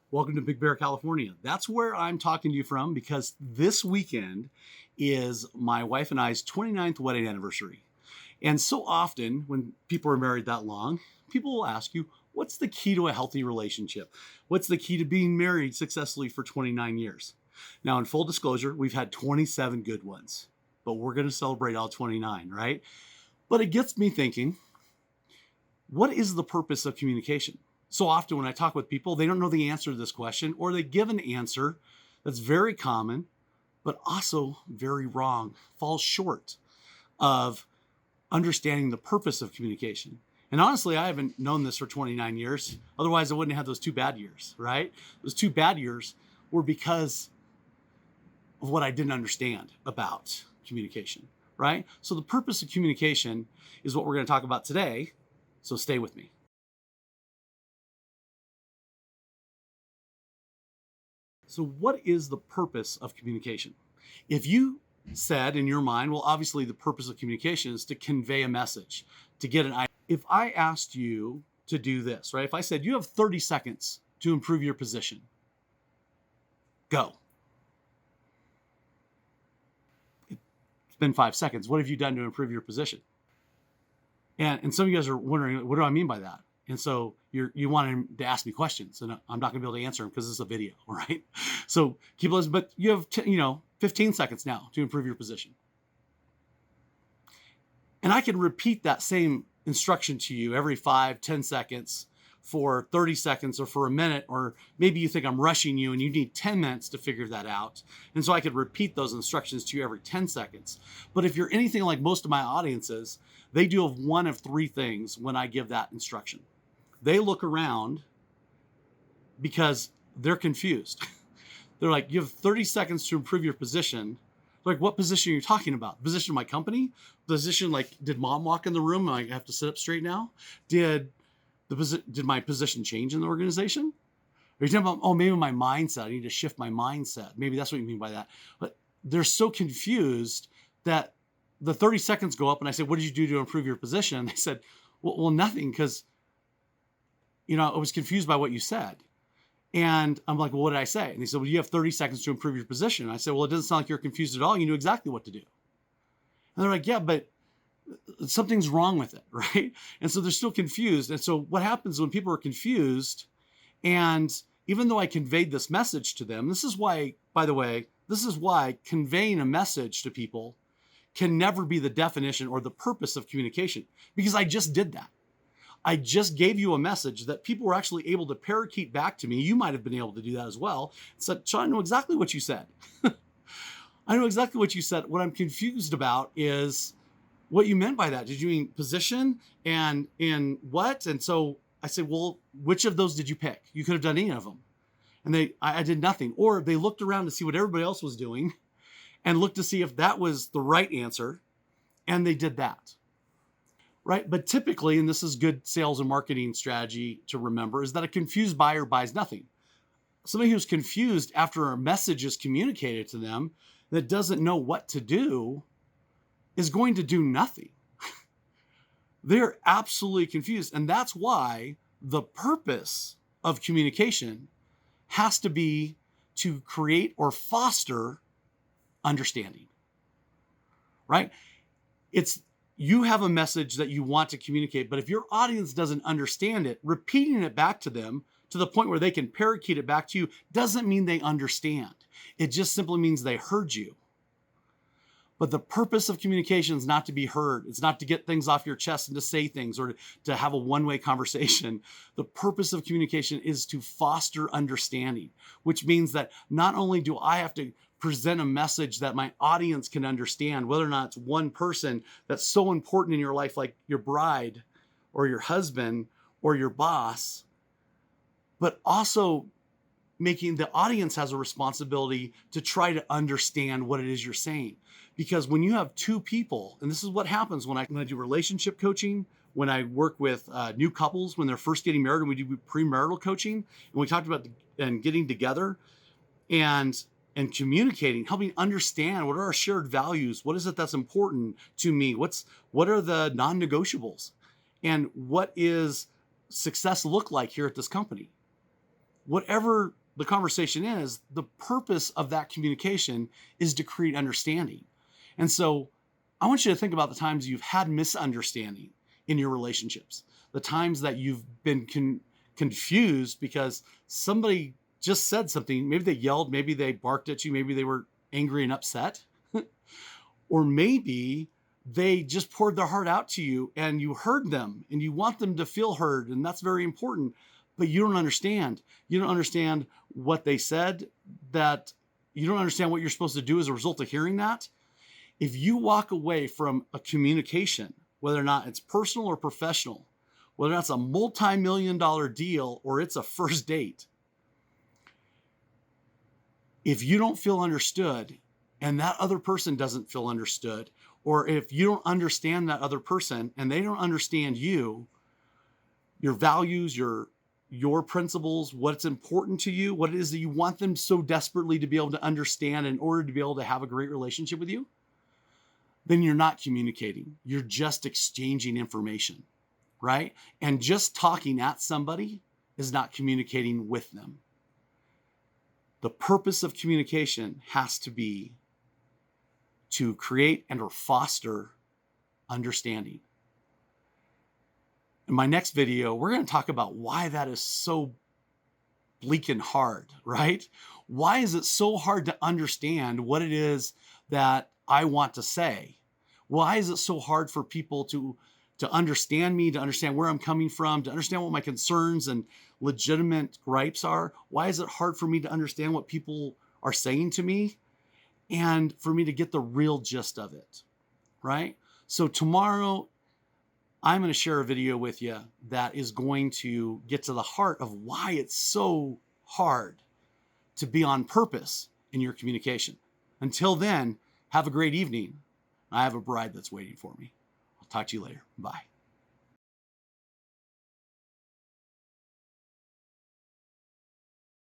Welcome to Big Bear, California. That's where I'm talking to you from because this weekend is my wife and I's 29th wedding anniversary. And so often when people are married that long, people will ask you, what's the key to a healthy relationship? What's the key to being married successfully for 29 years? Now, in full disclosure, we've had 27 good ones, but we're going to celebrate all 29, right? But it gets me thinking, what is the purpose of communication? So often when I talk with people, they don't know the answer to this question, or they give an answer that's very common, but also very wrong, falls short of understanding the purpose of communication. And honestly, I haven't known this for 29 years. Otherwise, I wouldn't have those 2 bad years, right? Those 2 bad years were because of what I didn't understand about communication, right? So the purpose of communication is what we're going to talk about today. So stay with me. So what is the purpose of communication? If you said in your mind, well, obviously the purpose of communication is to convey a message, to get an idea. If I asked you to do this, right? If I said you have 30 seconds to improve your position, go. It's been 5 seconds. What have you done to improve your position? And some of you guys are wondering, what do I mean by that? And so you wanted to ask me questions, and I'm not going to be able to answer them because this is a video, right? So keep listening, but you have 15 seconds now to improve your position. And I can repeat that same instruction to you every 5-10 seconds for 30 seconds or for a minute, or maybe you think I'm rushing you and you need 10 minutes to figure that out. And so I could repeat those instructions to you every 10 seconds. But if you're anything like most of my audiences, they do have one of 3 things when I give that instruction. They look around because they're confused. They're like, you have 30 seconds to improve your position. Like, what position are you talking about? Position of my company? Position like, did mom walk in the room? I have to sit up straight now? Did my position change in the organization? Are you talking about, oh, maybe my mindset, I need to shift my mindset. Maybe that's what you mean by that. But they're so confused that the 30 seconds go up and I say, what did you do to improve your position? And they said, well, nothing, because, I was confused by what you said. And I'm like, well, what did I say? And they said, well, you have 30 seconds to improve your position. And I said, well, it doesn't sound like you're confused at all. You knew exactly what to do. And they're like, yeah, but something's wrong with it, right? And so they're still confused. And so what happens when people are confused, and even though I conveyed this message to them, this is why, by the way, this is why conveying a message to people can never be the definition or the purpose of communication, because I just did that. I just gave you a message that people were actually able to parakeet back to me. You might have been able to do that as well. So Sean, I know exactly what you said. I know exactly what you said. What I'm confused about is what you meant by that. Did you mean position and in what? And so I said, well, which of those did you pick? You could have done any of them. And I did nothing. Or they looked around to see what everybody else was doing and looked to see if that was the right answer. And they did that. Right? But typically, and this is good sales and marketing strategy to remember, is that a confused buyer buys nothing. Somebody who's confused after a message is communicated to them that doesn't know what to do is going to do nothing. They're absolutely confused. And that's why the purpose of communication has to be to create or foster understanding, right? You have a message that you want to communicate, but if your audience doesn't understand it, repeating it back to them to the point where they can parakeet it back to you doesn't mean they understand. It just simply means they heard you. But the purpose of communication is not to be heard. It's not to get things off your chest and to say things or to have a one-way conversation. The purpose of communication is to foster understanding, which means that not only do I have to present a message that my audience can understand, whether or not it's one person that's so important in your life, like your bride or your husband or your boss, but also making the audience has a responsibility to try to understand what it is you're saying. Because when you have 2 people, and this is what happens when I do relationship coaching, when I work with new couples when they're first getting married, and we do premarital coaching, and we talked about getting together and communicating, helping understand what are our shared values, what is it that's important to me, what are the non-negotiables, and what is success look like here at this company. Whatever the conversation is, the purpose of that communication is to create understanding. And so I want you to think about the times you've had misunderstanding in your relationships, the times that you've been confused because somebody just said something. Maybe they yelled, maybe they barked at you, maybe they were angry and upset, or maybe they just poured their heart out to you and you heard them and you want them to feel heard. And that's very important, but you don't understand. You don't understand what they said, that you don't understand what you're supposed to do as a result of hearing that. If you walk away from a communication, whether or not it's personal or professional, whether that's a multi-million-dollar deal or it's a first date, if you don't feel understood and that other person doesn't feel understood, or if you don't understand that other person and they don't understand you, your values, your principles, what's important to you, what it is that you want them so desperately to be able to understand in order to be able to have a great relationship with you, then you're not communicating. You're just exchanging information, right? And just talking at somebody is not communicating with them. The purpose of communication has to be to create and or foster understanding. In my next video, we're going to talk about why that is so bleak and hard, right? Why is it so hard to understand what it is that I want to say? Why is it so hard for people to understand me, to understand where I'm coming from, to understand what my concerns and legitimate gripes are? Why is it hard for me to understand what people are saying to me and for me to get the real gist of it, right? So tomorrow, I'm going to share a video with you that is going to get to the heart of why it's so hard to be on purpose in your communication. Until then, have a great evening. I have a bride that's waiting for me. I'll talk to you later. Bye.